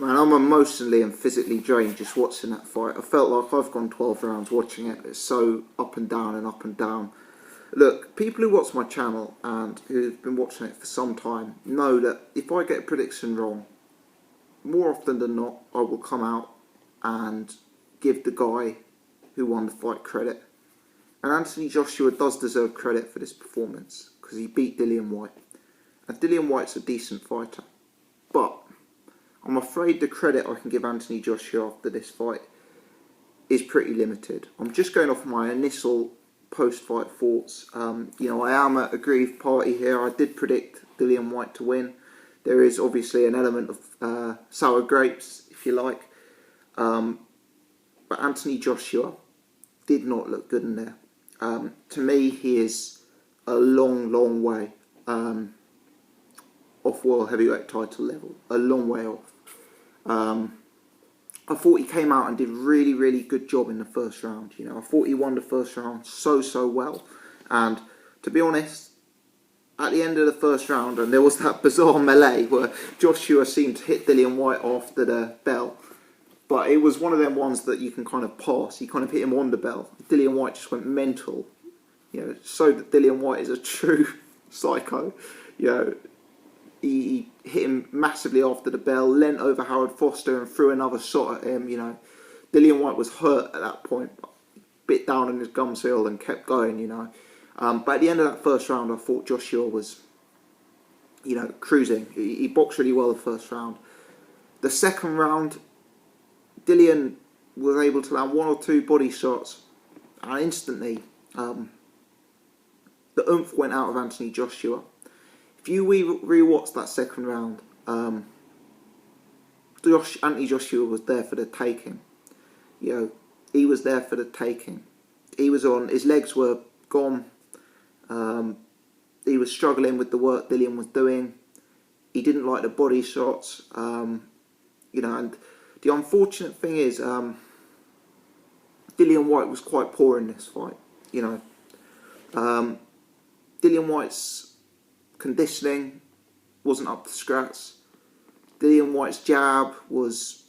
Man, I'm emotionally and physically drained just watching that fight. I felt like I've gone 12 rounds watching it. It's so up and down and up and down. Look, people who watch my channel and who've been watching it for some time know that if I get a prediction wrong, more often than not, I will come out and give the guy who won the fight credit. And Anthony Joshua does deserve credit for this performance because he beat Dillian Whyte. And Dillian Whyte's a decent fighter. But I'm afraid the credit I can give Anthony Joshua after this fight is pretty limited. I'm just going off my initial post-fight thoughts. I am at a aggrieved party here. I did predict Dillian Whyte to win. There is obviously an element of sour grapes, if you like. But Anthony Joshua did not look good in there. To me, he is a long, long way off world heavyweight title level. A long way off. I thought he came out and did really, really good job in the first round. I thought he won the first round so well. And to be honest, at the end of the first round, and there was that bizarre melee where Joshua seemed to hit Dillian Whyte after the bell. But it was one of them ones that you can kind of pass. He kind of hit him on the bell. Dillian Whyte just went mental. Showed that Dillian Whyte is a true psycho. He hit him massively after the bell, leant over Howard Foster and threw another shot at him. Dillian Whyte was hurt at that point, bit down on his gum seal and kept going. But at the end of that first round, I thought Joshua was, cruising. He boxed really well the first round. The second round, Dillian was able to land one or two body shots, and instantly the oomph went out of Anthony Joshua. If you re-watch that second round, Anthony Joshua was there for the taking. He was there for the taking. He was on. His legs were gone. He was struggling with the work Dillian was doing. He didn't like the body shots. And the unfortunate thing is, Dillian Whyte was quite poor in this fight. Dillian Whyte's conditioning wasn't up to scratch. Dillian Whyte's jab was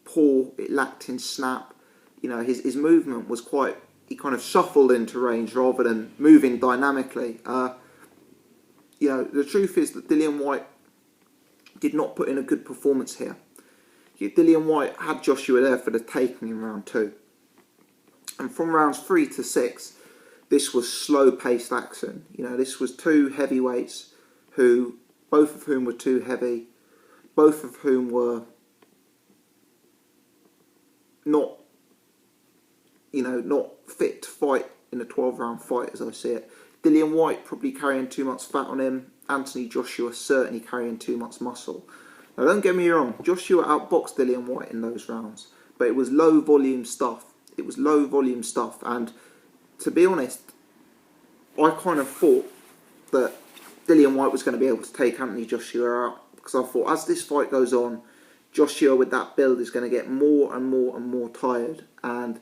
poor. It lacked in snap. His movement was quite. He kind of shuffled into range rather than moving dynamically. The truth is that Dillian Whyte did not put in a good performance here. Dillian Whyte had Joshua there for the taking in round 2. And from rounds 3 to 6, this was slow-paced action. This was two heavyweights both of whom were too heavy, both of whom were not fit to fight in a 12-round fight as I see it. Dillian Whyte probably carrying too much fat on him. Anthony Joshua certainly carrying too much muscle. Now don't get me wrong, Joshua outboxed Dillian Whyte in those rounds, but it was low volume stuff. And to be honest, I kind of thought that Dillian Whyte was going to be able to take Anthony Joshua out, because I thought as this fight goes on, Joshua with that build is going to get more and more tired, and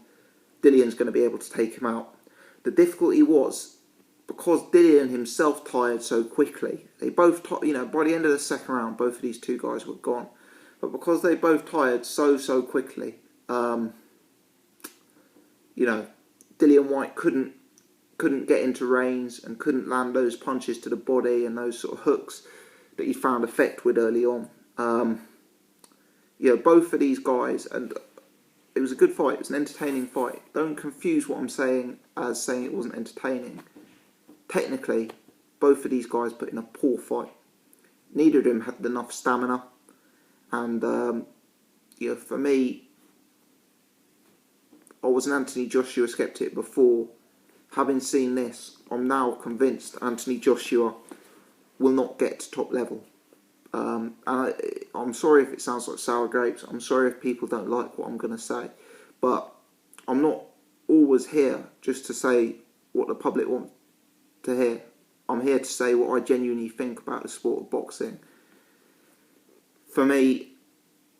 Dillian's going to be able to take him out. The difficulty was, because Dillian himself tired so quickly, they both, by the end of the second round, both of these two guys were gone. But because they both tired so quickly, Dillian Whyte couldn't get into range and couldn't land those punches to the body and those sort of hooks that he found effect with early on. Both of these guys, and it was a good fight. It was an entertaining fight. Don't confuse what I'm saying as saying it wasn't entertaining. Technically, both of these guys put in a poor fight. Neither of them had enough stamina. And, for me, I was an Anthony Joshua skeptic before. Having seen this, I'm now convinced Anthony Joshua will not get to top level. And I'm sorry if it sounds like sour grapes. I'm sorry if people don't like what I'm going to say. But I'm not always here just to say what the public want to hear. I'm here to say what I genuinely think about the sport of boxing. For me,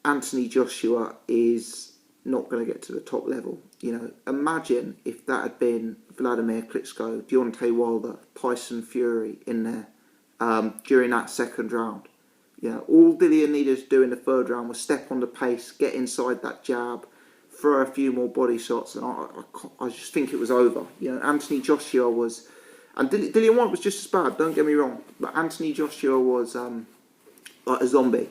Anthony Joshua is not going to get to the top level. Imagine if that had been Vladimir Klitschko, Deontay Wilder, Tyson Fury in there during that second round. All Dillian needed to do in the third round was step on the pace, get inside that jab, throw a few more body shots, and I just think it was over. Anthony Joshua was, and Dillian Whyte was just as bad. Don't get me wrong, but Anthony Joshua was like a zombie.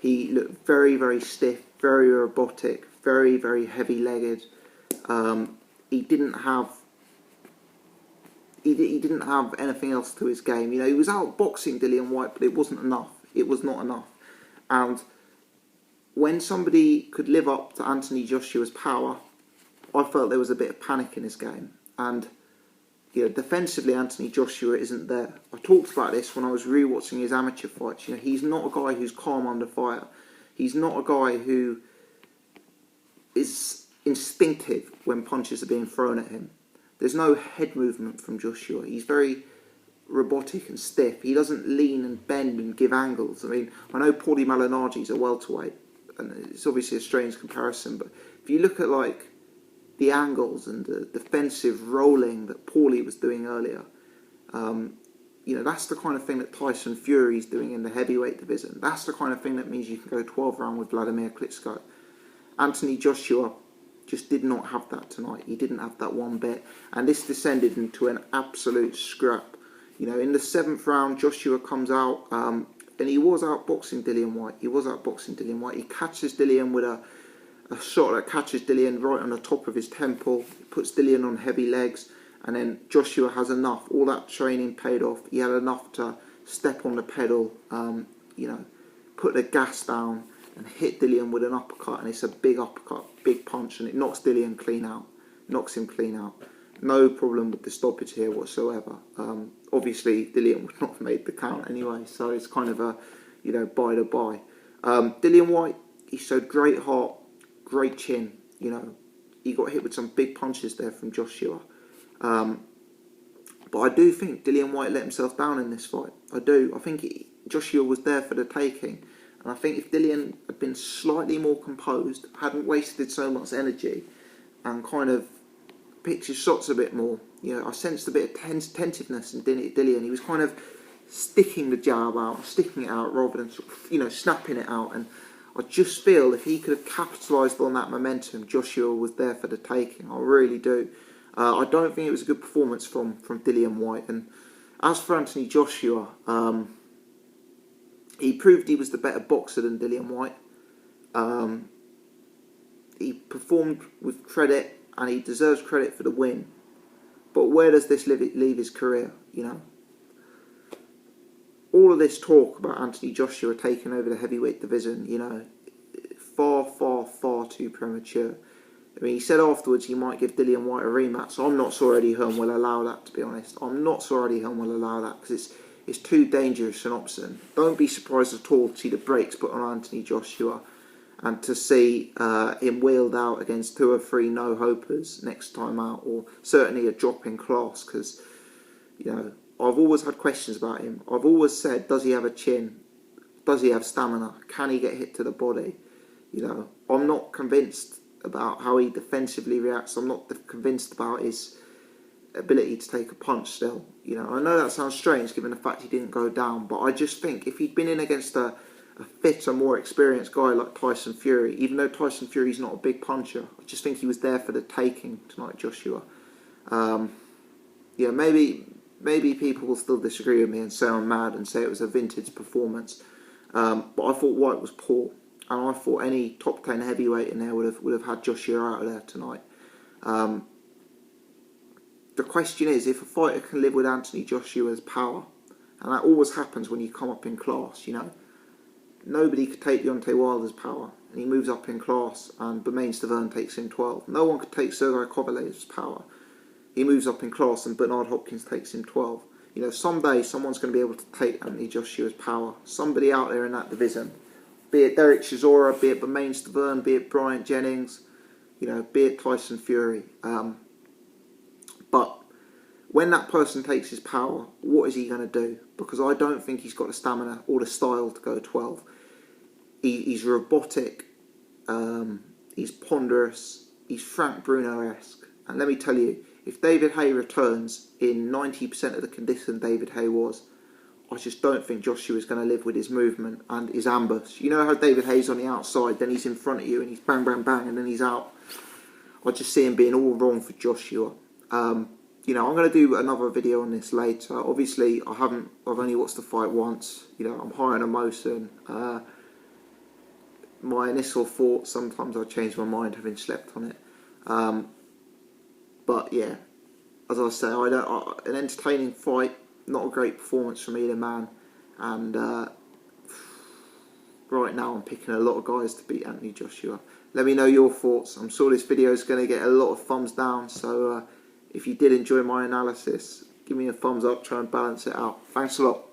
He looked very, very stiff, very robotic, very, very heavy-legged. He didn't have anything else to his game. He was outboxing Dillian Whyte, but it wasn't enough. It was not enough. And when somebody could live up to Anthony Joshua's power, I felt there was a bit of panic in his game. And defensively, Anthony Joshua isn't there. I talked about this when I was rewatching his amateur fights. He's not a guy who's calm under fire. He's not a guy who is instinctive when punches are being thrown at him. There's no head movement from Joshua. He's very robotic and stiff. He doesn't lean and bend and give angles. I know Paulie Malignaggi's a welterweight, and it's obviously a strange comparison, but if you look at the angles and the defensive rolling that Paulie was doing earlier, that's the kind of thing that Tyson Fury's doing in the heavyweight division. That's the kind of thing that means you can go 12 round with Vladimir Klitschko. Anthony Joshua just did not have that tonight. He didn't have that one bit. And this descended into an absolute scrap. In the 7th round, Joshua comes out, and he was outboxing Dillian Whyte. He catches Dillian with a shot that catches Dillian right on the top of his temple. It puts Dillian on heavy legs. And then Joshua has enough. All that training paid off. He had enough to step on the pedal, put the gas down, and hit Dillian with an uppercut, and it's a big uppercut, big punch, and it knocks Dillian clean out. No problem with the stoppage here whatsoever. Obviously, Dillian would not have made the count anyway, so it's kind of a, by the by. Dillian Whyte, he showed great heart, great chin. He got hit with some big punches there from Joshua. But I do think Dillian Whyte let himself down in this fight. I do. I think Joshua was there for the taking. And I think if Dillian had been slightly more composed, hadn't wasted so much energy, and kind of picked his shots a bit more, I sensed a bit of tentativeness in Dillian. He was kind of sticking the jab out, sticking it out rather than snapping it out. And I just feel if he could have capitalised on that momentum, Joshua was there for the taking. I really do. I don't think it was a good performance from Dillian Whyte. And as for Anthony Joshua, he proved he was the better boxer than Dillian Whyte. He performed with credit, and he deserves credit for the win. But where does this leave his career? All of this talk about Anthony Joshua taking over the heavyweight division, far, far, far too premature. He said afterwards he might give Dillian Whyte a rematch. So I'm not sure Eddie Hearn will allow that, to be honest. I'm not sure Eddie Hearn will allow that, because it's too dangerous an option. Don't be surprised at all to see the brakes put on Anthony Joshua, and to see him wheeled out against 2 or 3 no-hopers next time out, or certainly a drop in class, because, I've always had questions about him. I've always said, does he have a chin? Does he have stamina? Can he get hit to the body? I'm not convinced about how he defensively reacts. I'm not convinced about his ability to take a punch still. I know that sounds strange given the fact he didn't go down, but I just think if he'd been in against a fitter, more experienced guy like Tyson Fury, even though Tyson Fury's not a big puncher, I just think he was there for the taking tonight, Joshua. Maybe people will still disagree with me and say I'm mad and say it was a vintage performance, but I thought Whyte was poor, and I thought any top 10 heavyweight in there would have had Joshua out of there tonight. The question is, if a fighter can live with Anthony Joshua's power, and that always happens when you come up in class, nobody could take Deontay Wilder's power, and he moves up in class, and Bermane Stiverne takes him 12. No one could take Sergey Kovalev's power. He moves up in class, and Bernard Hopkins takes him 12. Someday someone's going to be able to take Anthony Joshua's power. Somebody out there in that division, be it Derek Chisora, be it Bermane Stiverne, be it Bryant Jennings, be it Tyson Fury. But when that person takes his power, what is he going to do? Because I don't think he's got the stamina or the style to go 12. He's robotic, he's ponderous, he's Frank Bruno-esque. And let me tell you, if David Haye returns in 90% of the condition David Haye was, I just don't think Joshua's going to live with his movement and his ambush. You know how David Hayes on the outside, then he's in front of you and he's bang, bang, bang, and then he's out. I just see him being all wrong for Joshua. You know, I'm going to do another video on this later. Obviously, I've only watched the fight once. You know, I'm high on emotion. My initial thoughts, sometimes I change my mind having slept on it. But yeah, as I say, an entertaining fight, not a great performance from either man. And right now I'm picking a lot of guys to beat Anthony Joshua. Let me know your thoughts. I'm sure this video is going to get a lot of thumbs down, so if you did enjoy my analysis, give me a thumbs up, try and balance it out. Thanks a lot.